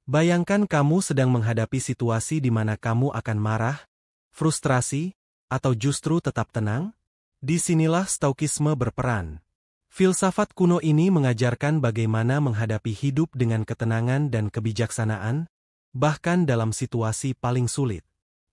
Bayangkan kamu sedang menghadapi situasi di mana kamu akan marah, frustrasi, atau justru tetap tenang. Disinilah Stoikisme berperan. Filsafat kuno ini mengajarkan bagaimana menghadapi hidup dengan ketenangan dan kebijaksanaan, bahkan dalam situasi paling sulit.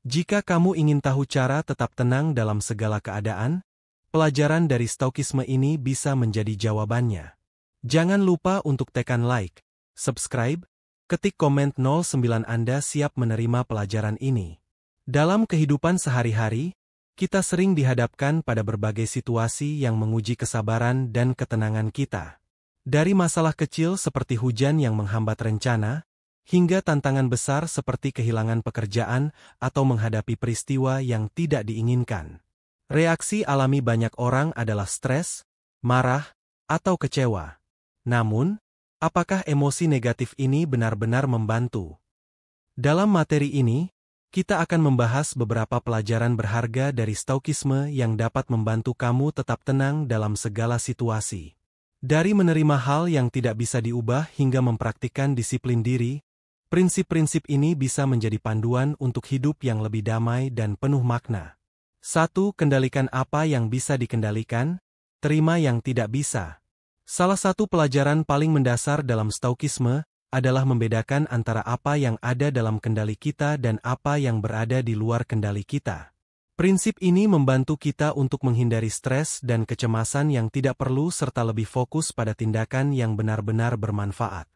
Jika kamu ingin tahu cara tetap tenang dalam segala keadaan, pelajaran dari Stoikisme ini bisa menjadi jawabannya. Jangan lupa untuk tekan like, subscribe, ketik komen 09 Anda siap menerima pelajaran ini. Dalam kehidupan sehari-hari, kita sering dihadapkan pada berbagai situasi yang menguji kesabaran dan ketenangan kita. Dari masalah kecil seperti hujan yang menghambat rencana, hingga tantangan besar seperti kehilangan pekerjaan atau menghadapi peristiwa yang tidak diinginkan. Reaksi alami banyak orang adalah stres, marah, atau kecewa. Namun, apakah emosi negatif ini benar-benar membantu? Dalam materi ini, kita akan membahas beberapa pelajaran berharga dari Stoikisme yang dapat membantu kamu tetap tenang dalam segala situasi. Dari menerima hal yang tidak bisa diubah hingga mempraktikkan disiplin diri, prinsip-prinsip ini bisa menjadi panduan untuk hidup yang lebih damai dan penuh makna. 1. Kendalikan apa yang bisa dikendalikan, terima yang tidak bisa. Salah satu pelajaran paling mendasar dalam Stoikisme adalah membedakan antara apa yang ada dalam kendali kita dan apa yang berada di luar kendali kita. Prinsip ini membantu kita untuk menghindari stres dan kecemasan yang tidak perlu serta lebih fokus pada tindakan yang benar-benar bermanfaat.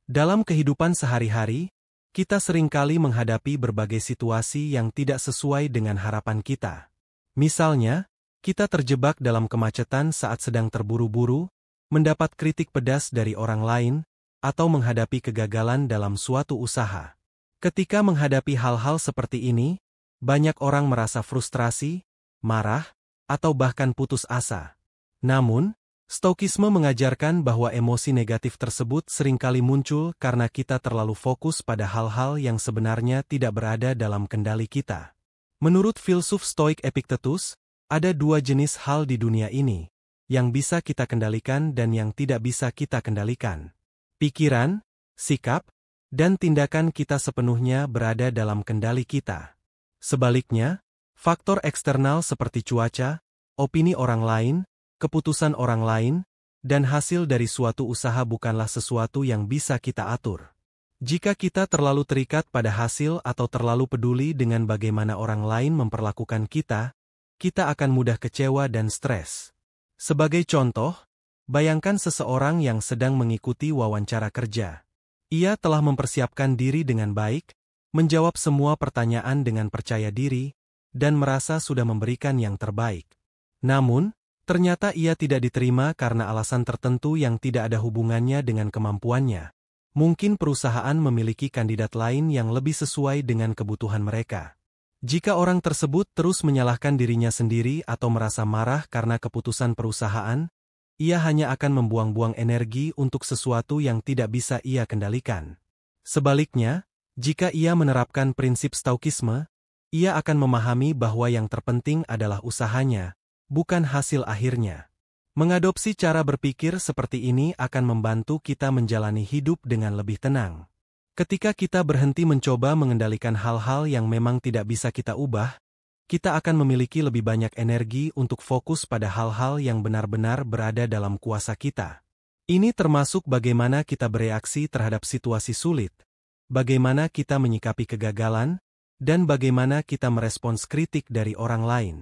Dalam kehidupan sehari-hari, kita seringkali menghadapi berbagai situasi yang tidak sesuai dengan harapan kita. Misalnya, kita terjebak dalam kemacetan saat sedang terburu-buru, mendapat kritik pedas dari orang lain, atau menghadapi kegagalan dalam suatu usaha. Ketika menghadapi hal-hal seperti ini, banyak orang merasa frustrasi, marah, atau bahkan putus asa. Namun, Stoikisme mengajarkan bahwa emosi negatif tersebut seringkali muncul karena kita terlalu fokus pada hal-hal yang sebenarnya tidak berada dalam kendali kita. Menurut filsuf Stoik Epictetus, ada dua jenis hal di dunia ini, yang bisa kita kendalikan dan yang tidak bisa kita kendalikan. Pikiran, sikap, dan tindakan kita sepenuhnya berada dalam kendali kita. Sebaliknya, faktor eksternal seperti cuaca, opini orang lain, keputusan orang lain, dan hasil dari suatu usaha bukanlah sesuatu yang bisa kita atur. Jika kita terlalu terikat pada hasil atau terlalu peduli dengan bagaimana orang lain memperlakukan kita akan mudah kecewa dan stres. Sebagai contoh, bayangkan seseorang yang sedang mengikuti wawancara kerja. Ia telah mempersiapkan diri dengan baik, menjawab semua pertanyaan dengan percaya diri, dan merasa sudah memberikan yang terbaik. Namun, ternyata ia tidak diterima karena alasan tertentu yang tidak ada hubungannya dengan kemampuannya. Mungkin perusahaan memiliki kandidat lain yang lebih sesuai dengan kebutuhan mereka. Jika orang tersebut terus menyalahkan dirinya sendiri atau merasa marah karena keputusan perusahaan, ia hanya akan membuang-buang energi untuk sesuatu yang tidak bisa ia kendalikan. Sebaliknya, jika ia menerapkan prinsip Stoikisme, ia akan memahami bahwa yang terpenting adalah usahanya, bukan hasil akhirnya. Mengadopsi cara berpikir seperti ini akan membantu kita menjalani hidup dengan lebih tenang. Ketika kita berhenti mencoba mengendalikan hal-hal yang memang tidak bisa kita ubah, kita akan memiliki lebih banyak energi untuk fokus pada hal-hal yang benar-benar berada dalam kuasa kita. Ini termasuk bagaimana kita bereaksi terhadap situasi sulit, bagaimana kita menyikapi kegagalan, dan bagaimana kita merespons kritik dari orang lain.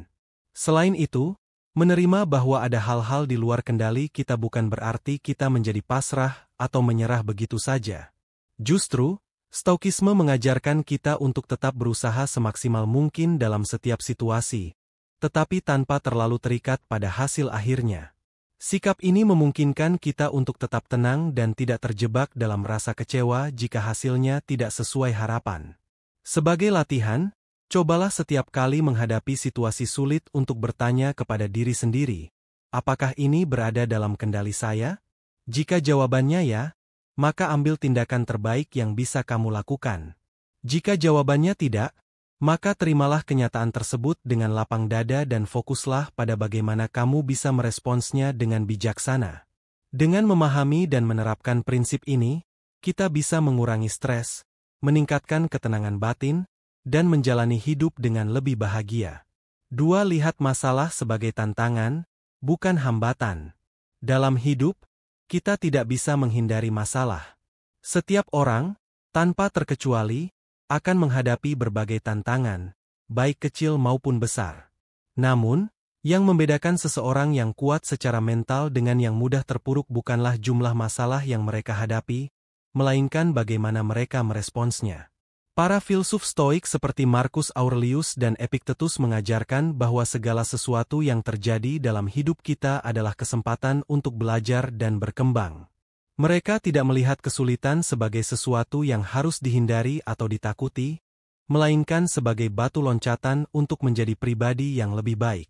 Selain itu, menerima bahwa ada hal-hal di luar kendali kita bukan berarti kita menjadi pasrah atau menyerah begitu saja. Justru, Stoikisme mengajarkan kita untuk tetap berusaha semaksimal mungkin dalam setiap situasi, tetapi tanpa terlalu terikat pada hasil akhirnya. Sikap ini memungkinkan kita untuk tetap tenang dan tidak terjebak dalam rasa kecewa jika hasilnya tidak sesuai harapan. Sebagai latihan, cobalah setiap kali menghadapi situasi sulit untuk bertanya kepada diri sendiri, apakah ini berada dalam kendali saya? Jika jawabannya ya, maka ambil tindakan terbaik yang bisa kamu lakukan. Jika jawabannya tidak, maka terimalah kenyataan tersebut dengan lapang dada dan fokuslah pada bagaimana kamu bisa meresponsnya dengan bijaksana. Dengan memahami dan menerapkan prinsip ini, kita bisa mengurangi stres, meningkatkan ketenangan batin, dan menjalani hidup dengan lebih bahagia. 2. Lihat masalah sebagai tantangan, bukan hambatan. Dalam hidup, kita tidak bisa menghindari masalah. Setiap orang, tanpa terkecuali, akan menghadapi berbagai tantangan, baik kecil maupun besar. Namun, yang membedakan seseorang yang kuat secara mental dengan yang mudah terpuruk bukanlah jumlah masalah yang mereka hadapi, melainkan bagaimana mereka meresponsnya. Para filsuf Stoik seperti Marcus Aurelius dan Epictetus mengajarkan bahwa segala sesuatu yang terjadi dalam hidup kita adalah kesempatan untuk belajar dan berkembang. Mereka tidak melihat kesulitan sebagai sesuatu yang harus dihindari atau ditakuti, melainkan sebagai batu loncatan untuk menjadi pribadi yang lebih baik.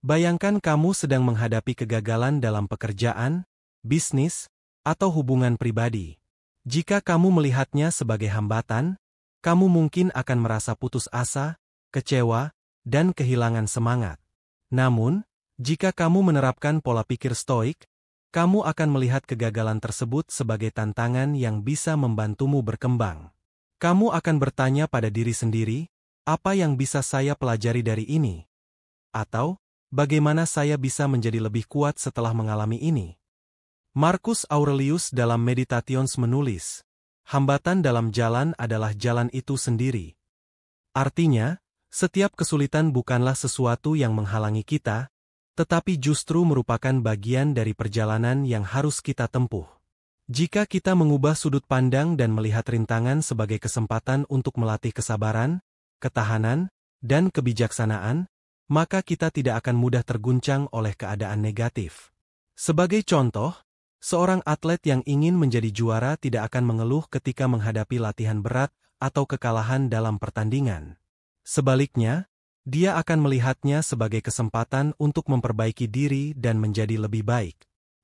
Bayangkan kamu sedang menghadapi kegagalan dalam pekerjaan, bisnis, atau hubungan pribadi. Jika kamu melihatnya sebagai hambatan, kamu mungkin akan merasa putus asa, kecewa, dan kehilangan semangat. Namun, jika kamu menerapkan pola pikir Stoik, kamu akan melihat kegagalan tersebut sebagai tantangan yang bisa membantumu berkembang. Kamu akan bertanya pada diri sendiri, apa yang bisa saya pelajari dari ini? Atau, bagaimana saya bisa menjadi lebih kuat setelah mengalami ini? Marcus Aurelius dalam Meditations menulis, hambatan dalam jalan adalah jalan itu sendiri. Artinya, setiap kesulitan bukanlah sesuatu yang menghalangi kita, tetapi justru merupakan bagian dari perjalanan yang harus kita tempuh. Jika kita mengubah sudut pandang dan melihat rintangan sebagai kesempatan untuk melatih kesabaran, ketahanan, dan kebijaksanaan, maka kita tidak akan mudah terguncang oleh keadaan negatif. Sebagai contoh, seorang atlet yang ingin menjadi juara tidak akan mengeluh ketika menghadapi latihan berat atau kekalahan dalam pertandingan. Sebaliknya, dia akan melihatnya sebagai kesempatan untuk memperbaiki diri dan menjadi lebih baik.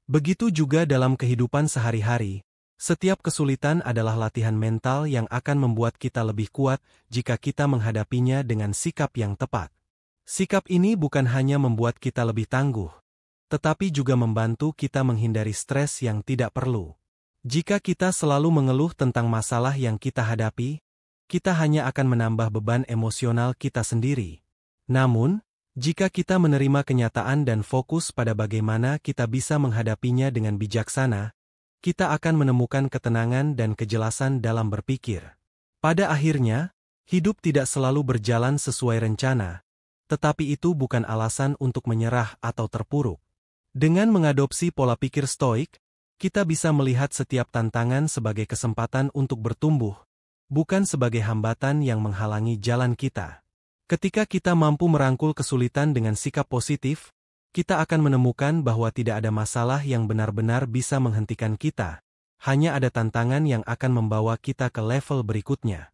Begitu juga dalam kehidupan sehari-hari, setiap kesulitan adalah latihan mental yang akan membuat kita lebih kuat jika kita menghadapinya dengan sikap yang tepat. Sikap ini bukan hanya membuat kita lebih tangguh, tetapi juga membantu kita menghindari stres yang tidak perlu. Jika kita selalu mengeluh tentang masalah yang kita hadapi, kita hanya akan menambah beban emosional kita sendiri. Namun, jika kita menerima kenyataan dan fokus pada bagaimana kita bisa menghadapinya dengan bijaksana, kita akan menemukan ketenangan dan kejelasan dalam berpikir. Pada akhirnya, hidup tidak selalu berjalan sesuai rencana, tetapi itu bukan alasan untuk menyerah atau terpuruk. Dengan mengadopsi pola pikir Stoik, kita bisa melihat setiap tantangan sebagai kesempatan untuk bertumbuh, bukan sebagai hambatan yang menghalangi jalan kita. Ketika kita mampu merangkul kesulitan dengan sikap positif, kita akan menemukan bahwa tidak ada masalah yang benar-benar bisa menghentikan kita. Hanya ada tantangan yang akan membawa kita ke level berikutnya.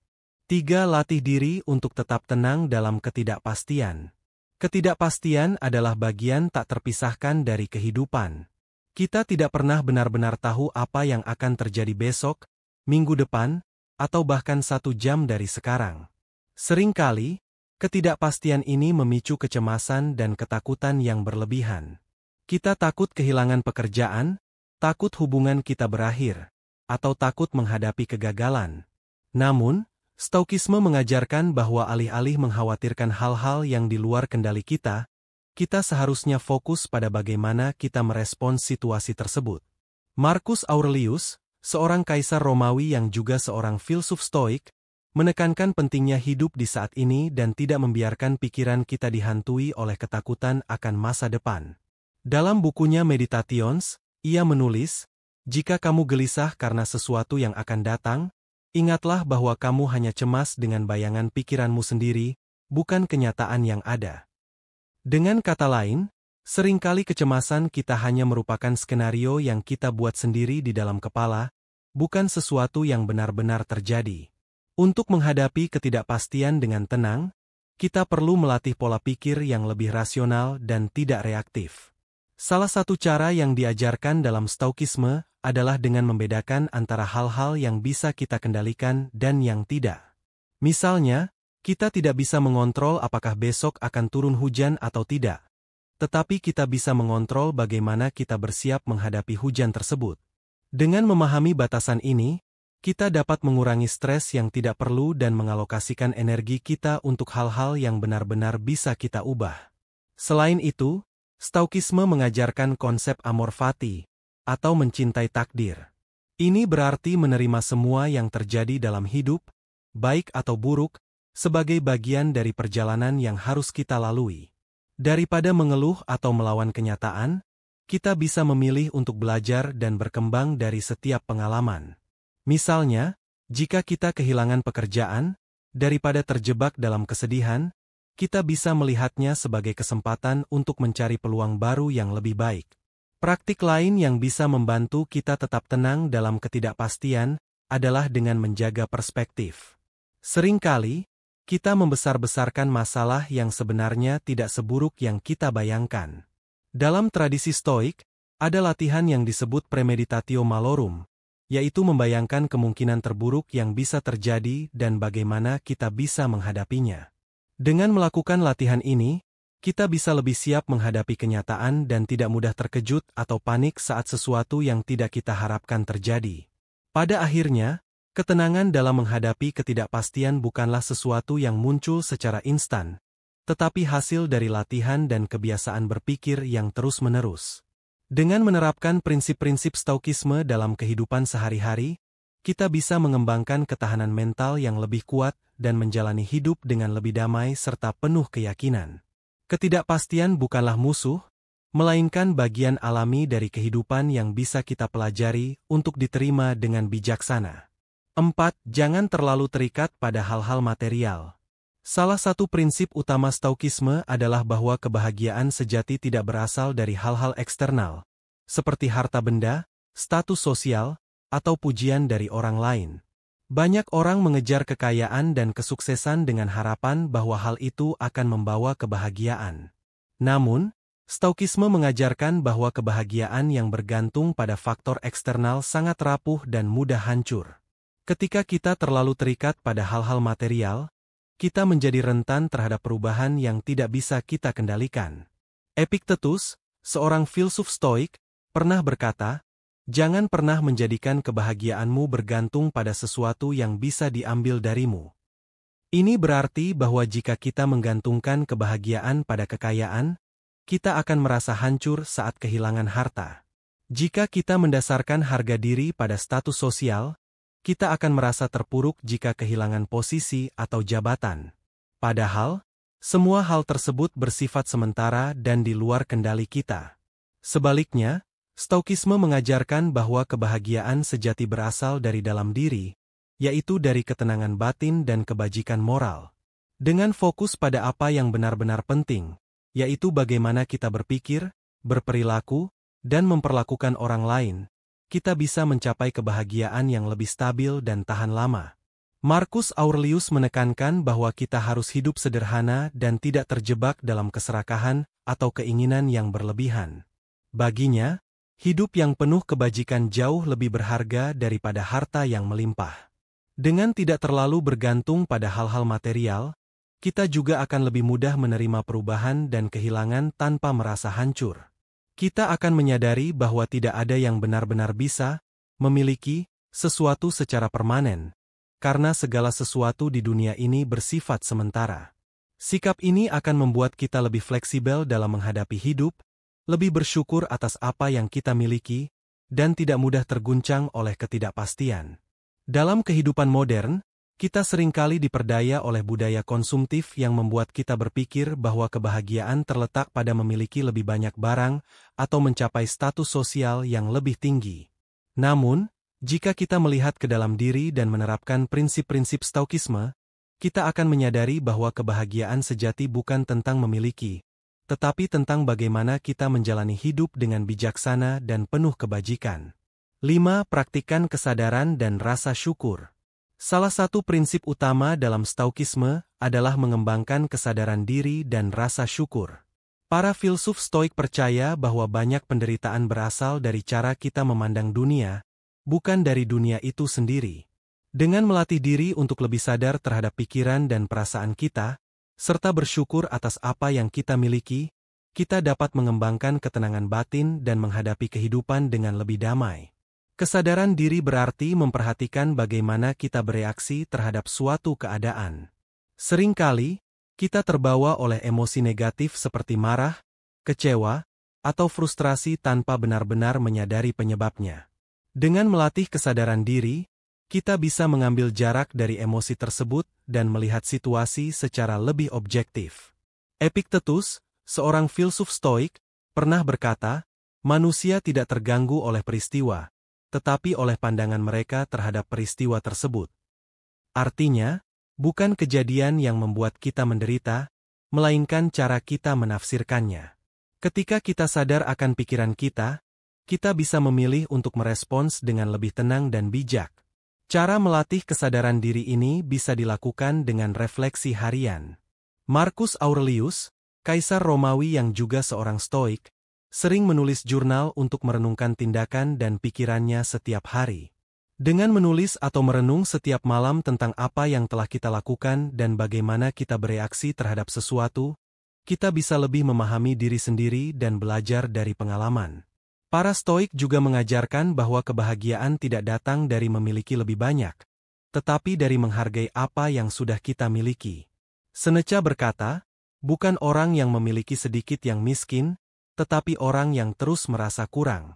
3. Latih diri untuk tetap tenang dalam ketidakpastian. Ketidakpastian adalah bagian tak terpisahkan dari kehidupan. Kita tidak pernah benar-benar tahu apa yang akan terjadi besok, minggu depan, atau bahkan 1 jam dari sekarang. Seringkali, ketidakpastian ini memicu kecemasan dan ketakutan yang berlebihan. Kita takut kehilangan pekerjaan, takut hubungan kita berakhir, atau takut menghadapi kegagalan. Namun, Stoikisme mengajarkan bahwa alih-alih mengkhawatirkan hal-hal yang di luar kendali kita seharusnya fokus pada bagaimana kita merespons situasi tersebut. Marcus Aurelius, seorang kaisar Romawi yang juga seorang filsuf Stoik, menekankan pentingnya hidup di saat ini dan tidak membiarkan pikiran kita dihantui oleh ketakutan akan masa depan. Dalam bukunya Meditations, ia menulis, "Jika kamu gelisah karena sesuatu yang akan datang, ingatlah bahwa kamu hanya cemas dengan bayangan pikiranmu sendiri, bukan kenyataan yang ada." Dengan kata lain, seringkali kecemasan kita hanya merupakan skenario yang kita buat sendiri di dalam kepala, bukan sesuatu yang benar-benar terjadi. Untuk menghadapi ketidakpastian dengan tenang, kita perlu melatih pola pikir yang lebih rasional dan tidak reaktif. Salah satu cara yang diajarkan dalam Stoikisme adalah dengan membedakan antara hal-hal yang bisa kita kendalikan dan yang tidak. Misalnya, kita tidak bisa mengontrol apakah besok akan turun hujan atau tidak. Tetapi kita bisa mengontrol bagaimana kita bersiap menghadapi hujan tersebut. Dengan memahami batasan ini, Kita dapat mengurangi stres yang tidak perlu dan mengalokasikan energi kita untuk hal-hal yang benar-benar bisa kita ubah. Selain itu, Stoikisme mengajarkan konsep amor fati, atau mencintai takdir. Ini berarti menerima semua yang terjadi dalam hidup, baik atau buruk, sebagai bagian dari perjalanan yang harus kita lalui. Daripada mengeluh atau melawan kenyataan, kita bisa memilih untuk belajar dan berkembang dari setiap pengalaman. Misalnya, jika kita kehilangan pekerjaan, daripada terjebak dalam kesedihan, kita bisa melihatnya sebagai kesempatan untuk mencari peluang baru yang lebih baik. Praktik lain yang bisa membantu kita tetap tenang dalam ketidakpastian adalah dengan menjaga perspektif. Seringkali, kita membesar-besarkan masalah yang sebenarnya tidak seburuk yang kita bayangkan. Dalam tradisi Stoik, ada latihan yang disebut premeditatio malorum, yaitu membayangkan kemungkinan terburuk yang bisa terjadi dan bagaimana kita bisa menghadapinya. Dengan melakukan latihan ini, kita bisa lebih siap menghadapi kenyataan dan tidak mudah terkejut atau panik saat sesuatu yang tidak kita harapkan terjadi. Pada akhirnya, ketenangan dalam menghadapi ketidakpastian bukanlah sesuatu yang muncul secara instan, tetapi hasil dari latihan dan kebiasaan berpikir yang terus-menerus. Dengan menerapkan prinsip-prinsip Stoikisme dalam kehidupan sehari-hari, kita bisa mengembangkan ketahanan mental yang lebih kuat dan menjalani hidup dengan lebih damai serta penuh keyakinan. Ketidakpastian bukanlah musuh, melainkan bagian alami dari kehidupan yang bisa kita pelajari untuk diterima dengan bijaksana. 4. Jangan terlalu terikat pada hal-hal material. Salah satu prinsip utama Stoikisme adalah bahwa kebahagiaan sejati tidak berasal dari hal-hal eksternal, seperti harta benda, status sosial, atau pujian dari orang lain. Banyak orang mengejar kekayaan dan kesuksesan dengan harapan bahwa hal itu akan membawa kebahagiaan. Namun, Stoikisme mengajarkan bahwa kebahagiaan yang bergantung pada faktor eksternal sangat rapuh dan mudah hancur. Ketika kita terlalu terikat pada hal-hal material, kita menjadi rentan terhadap perubahan yang tidak bisa kita kendalikan. Epictetus, seorang filsuf Stoik, pernah berkata, "Jangan pernah menjadikan kebahagiaanmu bergantung pada sesuatu yang bisa diambil darimu." Ini berarti bahwa jika kita menggantungkan kebahagiaan pada kekayaan, kita akan merasa hancur saat kehilangan harta. Jika kita mendasarkan harga diri pada status sosial, kita akan merasa terpuruk jika kehilangan posisi atau jabatan. Padahal, semua hal tersebut bersifat sementara dan di luar kendali kita. Sebaliknya, Stoikisme mengajarkan bahwa kebahagiaan sejati berasal dari dalam diri, yaitu dari ketenangan batin dan kebajikan moral. Dengan fokus pada apa yang benar-benar penting, yaitu bagaimana kita berpikir, berperilaku, dan memperlakukan orang lain, kita bisa mencapai kebahagiaan yang lebih stabil dan tahan lama. Marcus Aurelius menekankan bahwa kita harus hidup sederhana dan tidak terjebak dalam keserakahan atau keinginan yang berlebihan. Baginya, hidup yang penuh kebajikan jauh lebih berharga daripada harta yang melimpah. Dengan tidak terlalu bergantung pada hal-hal material, kita juga akan lebih mudah menerima perubahan dan kehilangan tanpa merasa hancur. Kita akan menyadari bahwa tidak ada yang benar-benar bisa memiliki sesuatu secara permanen, karena segala sesuatu di dunia ini bersifat sementara. Sikap ini akan membuat kita lebih fleksibel dalam menghadapi hidup, lebih bersyukur atas apa yang kita miliki, dan tidak mudah terguncang oleh ketidakpastian. Dalam kehidupan modern, kita seringkali diperdaya oleh budaya konsumtif yang membuat kita berpikir bahwa kebahagiaan terletak pada memiliki lebih banyak barang atau mencapai status sosial yang lebih tinggi. Namun, jika kita melihat ke dalam diri dan menerapkan prinsip-prinsip Stoikisme, kita akan menyadari bahwa kebahagiaan sejati bukan tentang memiliki, tetapi tentang bagaimana kita menjalani hidup dengan bijaksana dan penuh kebajikan. 5. Praktikan kesadaran dan rasa syukur. Salah satu prinsip utama dalam Stoikisme adalah mengembangkan kesadaran diri dan rasa syukur. Para filsuf Stoik percaya bahwa banyak penderitaan berasal dari cara kita memandang dunia, bukan dari dunia itu sendiri. Dengan melatih diri untuk lebih sadar terhadap pikiran dan perasaan kita, serta bersyukur atas apa yang kita miliki, kita dapat mengembangkan ketenangan batin dan menghadapi kehidupan dengan lebih damai. Kesadaran diri berarti memperhatikan bagaimana kita bereaksi terhadap suatu keadaan. Seringkali, kita terbawa oleh emosi negatif seperti marah, kecewa, atau frustrasi tanpa benar-benar menyadari penyebabnya. Dengan melatih kesadaran diri, kita bisa mengambil jarak dari emosi tersebut dan melihat situasi secara lebih objektif. Epictetus, seorang filsuf Stoik, pernah berkata, manusia tidak terganggu oleh peristiwa, tetapi oleh pandangan mereka terhadap peristiwa tersebut. Artinya, bukan kejadian yang membuat kita menderita, melainkan cara kita menafsirkannya. Ketika kita sadar akan pikiran kita bisa memilih untuk merespons dengan lebih tenang dan bijak. Cara melatih kesadaran diri ini bisa dilakukan dengan refleksi harian. Marcus Aurelius, kaisar Romawi yang juga seorang Stoik, sering menulis jurnal untuk merenungkan tindakan dan pikirannya setiap hari. Dengan menulis atau merenung setiap malam tentang apa yang telah kita lakukan dan bagaimana kita bereaksi terhadap sesuatu, kita bisa lebih memahami diri sendiri dan belajar dari pengalaman. Para Stoik juga mengajarkan bahwa kebahagiaan tidak datang dari memiliki lebih banyak, tetapi dari menghargai apa yang sudah kita miliki. Seneca berkata, bukan orang yang memiliki sedikit yang miskin, tetapi orang yang terus merasa kurang.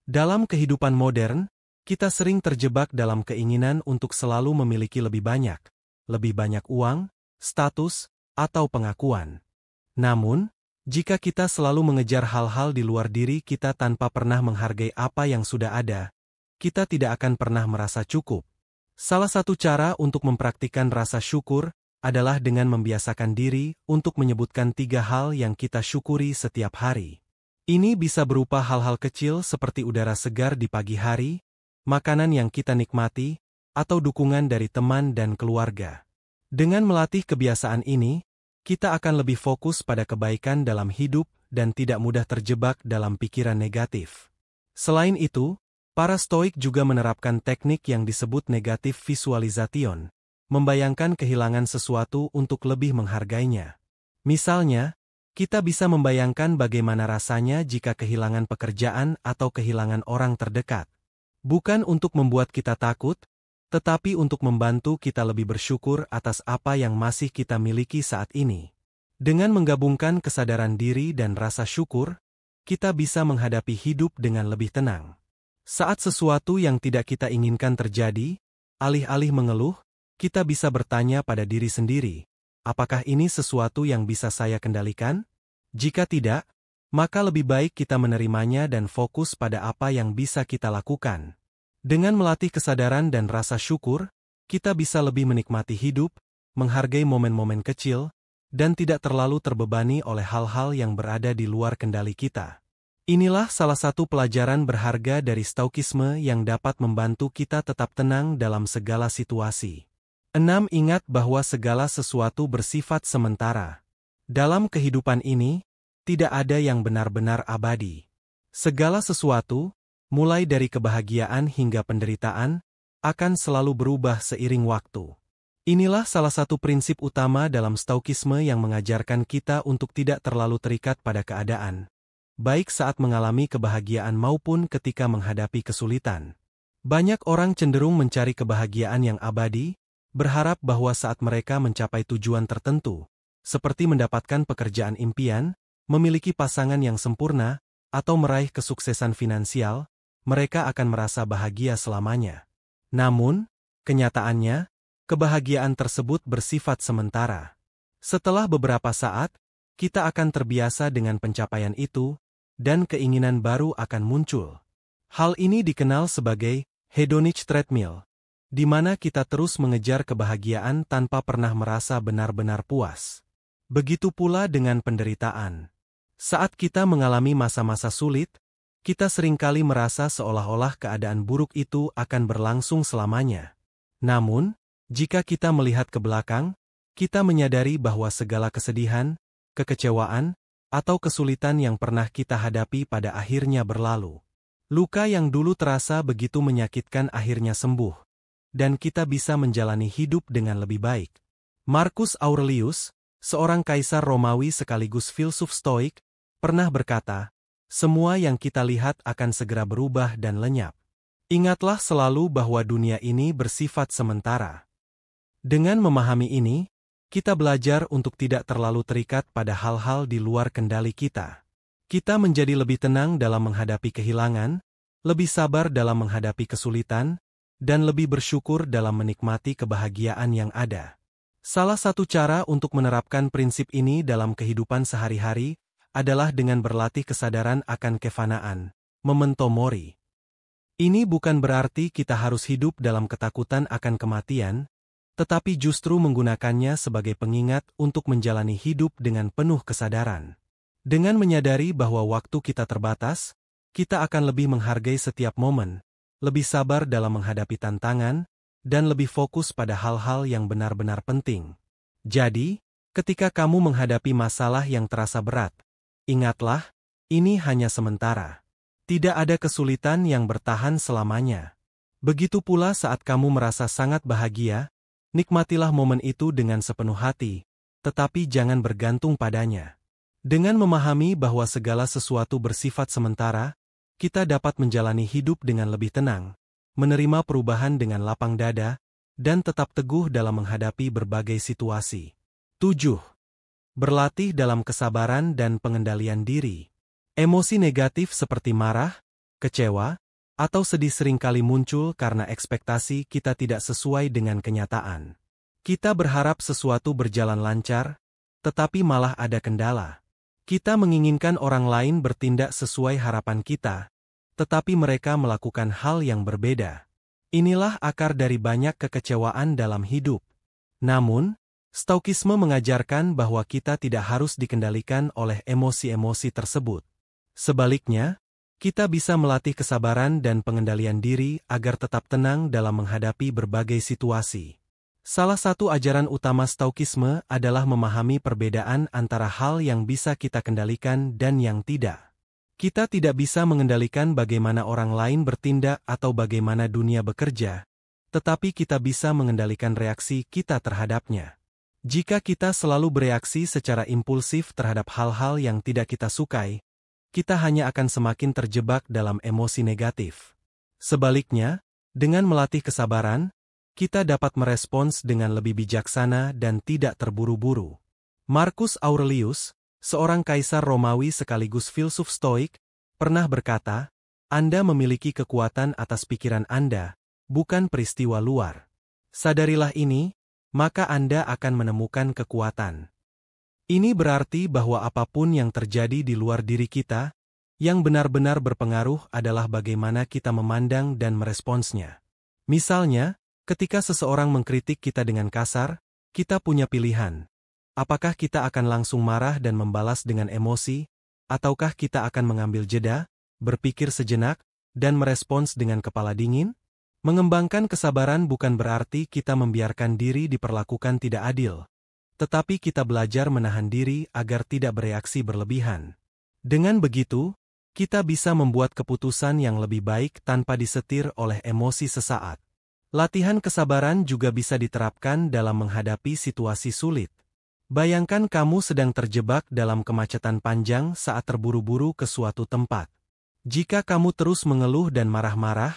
Dalam kehidupan modern, kita sering terjebak dalam keinginan untuk selalu memiliki lebih banyak uang, status, atau pengakuan. Namun, jika kita selalu mengejar hal-hal di luar diri kita tanpa pernah menghargai apa yang sudah ada, kita tidak akan pernah merasa cukup. Salah satu cara untuk mempraktikkan rasa syukur adalah dengan membiasakan diri untuk menyebutkan 3 hal yang kita syukuri setiap hari. Ini bisa berupa hal-hal kecil seperti udara segar di pagi hari, makanan yang kita nikmati, atau dukungan dari teman dan keluarga. Dengan melatih kebiasaan ini, kita akan lebih fokus pada kebaikan dalam hidup dan tidak mudah terjebak dalam pikiran negatif. Selain itu, para Stoik juga menerapkan teknik yang disebut negative visualization, membayangkan kehilangan sesuatu untuk lebih menghargainya. Misalnya, kita bisa membayangkan bagaimana rasanya jika kehilangan pekerjaan atau kehilangan orang terdekat. Bukan untuk membuat kita takut, tetapi untuk membantu kita lebih bersyukur atas apa yang masih kita miliki saat ini. Dengan menggabungkan kesadaran diri dan rasa syukur, kita bisa menghadapi hidup dengan lebih tenang. Saat sesuatu yang tidak kita inginkan terjadi, alih-alih mengeluh, kita bisa bertanya pada diri sendiri, apakah ini sesuatu yang bisa saya kendalikan? Jika tidak, maka lebih baik kita menerimanya dan fokus pada apa yang bisa kita lakukan. Dengan melatih kesadaran dan rasa syukur, kita bisa lebih menikmati hidup, menghargai momen-momen kecil, dan tidak terlalu terbebani oleh hal-hal yang berada di luar kendali kita. Inilah salah satu pelajaran berharga dari Stoikisme yang dapat membantu kita tetap tenang dalam segala situasi. 6. Ingat bahwa segala sesuatu bersifat sementara. Dalam kehidupan ini, tidak ada yang benar-benar abadi. Segala sesuatu, mulai dari kebahagiaan hingga penderitaan, akan selalu berubah seiring waktu. Inilah salah satu prinsip utama dalam Stoikisme yang mengajarkan kita untuk tidak terlalu terikat pada keadaan, baik saat mengalami kebahagiaan maupun ketika menghadapi kesulitan. Banyak orang cenderung mencari kebahagiaan yang abadi, berharap bahwa saat mereka mencapai tujuan tertentu, seperti mendapatkan pekerjaan impian, memiliki pasangan yang sempurna, atau meraih kesuksesan finansial, mereka akan merasa bahagia selamanya. Namun, kenyataannya, kebahagiaan tersebut bersifat sementara. Setelah beberapa saat, kita akan terbiasa dengan pencapaian itu, dan keinginan baru akan muncul. Hal ini dikenal sebagai hedonic treadmill, di mana kita terus mengejar kebahagiaan tanpa pernah merasa benar-benar puas. Begitu pula dengan penderitaan. Saat kita mengalami masa-masa sulit, kita seringkali merasa seolah-olah keadaan buruk itu akan berlangsung selamanya. Namun, jika kita melihat ke belakang, kita menyadari bahwa segala kesedihan, kekecewaan, atau kesulitan yang pernah kita hadapi pada akhirnya berlalu. Luka yang dulu terasa begitu menyakitkan akhirnya sembuh, dan kita bisa menjalani hidup dengan lebih baik. Marcus Aurelius, seorang kaisar Romawi sekaligus filsuf Stoik, pernah berkata, semua yang kita lihat akan segera berubah dan lenyap. Ingatlah selalu bahwa dunia ini bersifat sementara. Dengan memahami ini, kita belajar untuk tidak terlalu terikat pada hal-hal di luar kendali kita. Kita menjadi lebih tenang dalam menghadapi kehilangan, lebih sabar dalam menghadapi kesulitan, dan lebih bersyukur dalam menikmati kebahagiaan yang ada. Salah satu cara untuk menerapkan prinsip ini dalam kehidupan sehari-hari adalah dengan berlatih kesadaran akan kefanaan, memento mori. Ini bukan berarti kita harus hidup dalam ketakutan akan kematian, tetapi justru menggunakannya sebagai pengingat untuk menjalani hidup dengan penuh kesadaran. Dengan menyadari bahwa waktu kita terbatas, kita akan lebih menghargai setiap momen, lebih sabar dalam menghadapi tantangan, dan lebih fokus pada hal-hal yang benar-benar penting. Jadi, ketika kamu menghadapi masalah yang terasa berat, ingatlah, ini hanya sementara. Tidak ada kesulitan yang bertahan selamanya. Begitu pula saat kamu merasa sangat bahagia, nikmatilah momen itu dengan sepenuh hati, tetapi jangan bergantung padanya. Dengan memahami bahwa segala sesuatu bersifat sementara, kita dapat menjalani hidup dengan lebih tenang, menerima perubahan dengan lapang dada, dan tetap teguh dalam menghadapi berbagai situasi. 7. Berlatih dalam kesabaran dan pengendalian diri. Emosi negatif seperti marah, kecewa, atau sedih seringkali muncul karena ekspektasi kita tidak sesuai dengan kenyataan. Kita berharap sesuatu berjalan lancar, tetapi malah ada kendala. Kita menginginkan orang lain bertindak sesuai harapan kita, tetapi mereka melakukan hal yang berbeda. Inilah akar dari banyak kekecewaan dalam hidup. Namun, Stoikisme mengajarkan bahwa kita tidak harus dikendalikan oleh emosi-emosi tersebut. Sebaliknya, kita bisa melatih kesabaran dan pengendalian diri agar tetap tenang dalam menghadapi berbagai situasi. Salah satu ajaran utama Stoikisme adalah memahami perbedaan antara hal yang bisa kita kendalikan dan yang tidak. Kita tidak bisa mengendalikan bagaimana orang lain bertindak atau bagaimana dunia bekerja, tetapi kita bisa mengendalikan reaksi kita terhadapnya. Jika kita selalu bereaksi secara impulsif terhadap hal-hal yang tidak kita sukai, kita hanya akan semakin terjebak dalam emosi negatif. Sebaliknya, dengan melatih kesabaran, kita dapat merespons dengan lebih bijaksana dan tidak terburu-buru. Marcus Aurelius, seorang kaisar Romawi sekaligus filsuf Stoik, pernah berkata, "Anda memiliki kekuatan atas pikiran Anda, bukan peristiwa luar. Sadarilah ini, maka Anda akan menemukan kekuatan." Ini berarti bahwa apapun yang terjadi di luar diri kita, yang benar-benar berpengaruh adalah bagaimana kita memandang dan meresponsnya. Misalnya, ketika seseorang mengkritik kita dengan kasar, kita punya pilihan. Apakah kita akan langsung marah dan membalas dengan emosi, ataukah kita akan mengambil jeda, berpikir sejenak, dan merespons dengan kepala dingin? Mengembangkan kesabaran bukan berarti kita membiarkan diri diperlakukan tidak adil, tetapi kita belajar menahan diri agar tidak bereaksi berlebihan. Dengan begitu, kita bisa membuat keputusan yang lebih baik tanpa disetir oleh emosi sesaat. Latihan kesabaran juga bisa diterapkan dalam menghadapi situasi sulit. Bayangkan kamu sedang terjebak dalam kemacetan panjang saat terburu-buru ke suatu tempat. Jika kamu terus mengeluh dan marah-marah,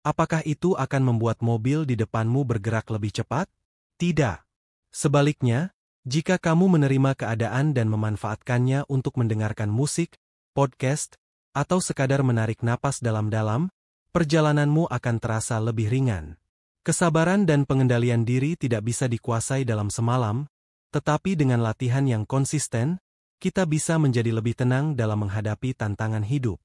apakah itu akan membuat mobil di depanmu bergerak lebih cepat? Tidak. Sebaliknya, jika kamu menerima keadaan dan memanfaatkannya untuk mendengarkan musik, podcast, atau sekadar menarik napas dalam-dalam, perjalananmu akan terasa lebih ringan. Kesabaran dan pengendalian diri tidak bisa dikuasai dalam semalam, tetapi dengan latihan yang konsisten, kita bisa menjadi lebih tenang dalam menghadapi tantangan hidup.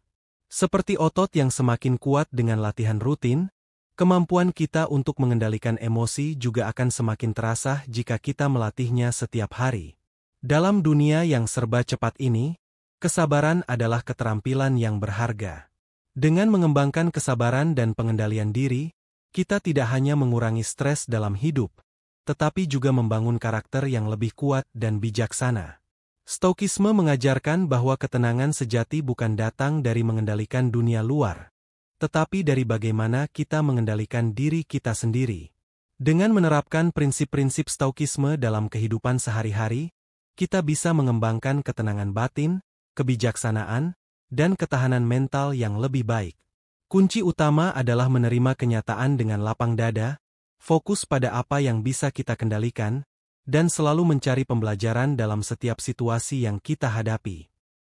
Seperti otot yang semakin kuat dengan latihan rutin, kemampuan kita untuk mengendalikan emosi juga akan semakin terasa jika kita melatihnya setiap hari. Dalam dunia yang serba cepat ini, kesabaran adalah keterampilan yang berharga. Dengan mengembangkan kesabaran dan pengendalian diri, kita tidak hanya mengurangi stres dalam hidup, tetapi juga membangun karakter yang lebih kuat dan bijaksana. Stoikisme mengajarkan bahwa ketenangan sejati bukan datang dari mengendalikan dunia luar, tetapi dari bagaimana kita mengendalikan diri kita sendiri. Dengan menerapkan prinsip-prinsip Stoikisme dalam kehidupan sehari-hari, kita bisa mengembangkan ketenangan batin, kebijaksanaan, dan ketahanan mental yang lebih baik. Kunci utama adalah menerima kenyataan dengan lapang dada, fokus pada apa yang bisa kita kendalikan, dan selalu mencari pembelajaran dalam setiap situasi yang kita hadapi.